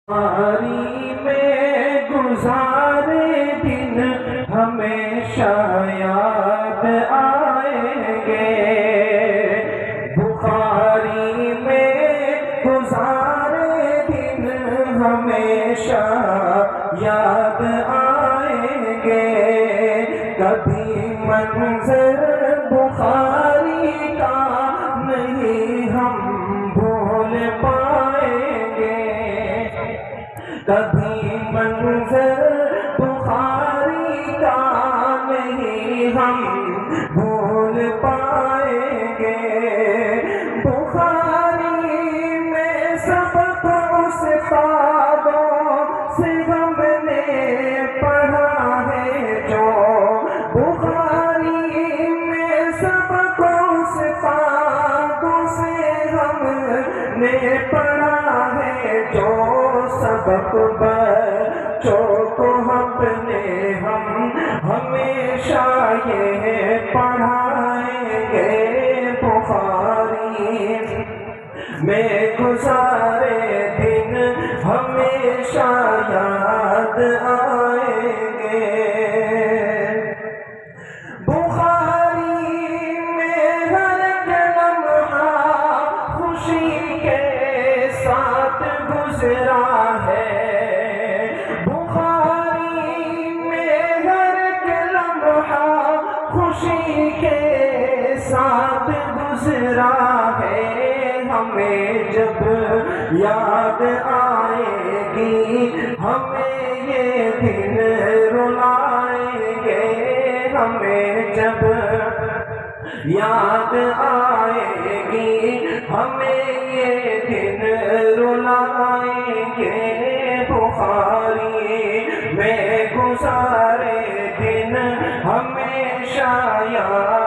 بخاری میں گزارے دن ہمیشہ یاد آئیں گے، بخاری میں گزارے دن ہمیشہ یاد آئیں گے، کبھی منظر بخاری کا نہیں ہم بھول پائیں گے، کبھی منظر بخاری کا نہیں ہم بھول پائیں گے، بخاری میں سبق استادوں سے ہم نے پڑھا ہے جو، بخاری میں سبق استادوں سے ہم نے پڑھا ہے جو، سبق بچوں کو اپنے ہم ہمیشہ یہ پڑھائیں گے، بخاری میں گزارے دن ہمیشہ یاد آئیں گے، بخاری میں ہر لمحہ خوشی کے ساتھ گزرا ہے، بخاری میں ہر لمحہ خوشی کے ساتھ گزرا ہے، ہمیں جب یاد آئے گی ہمیں یہ دن رلائیں گے، ہمیں جب یاد آئے گی ہمیں یہ دن رلائیں گے، بخاری میں گزارے دن ہمیشہ یاد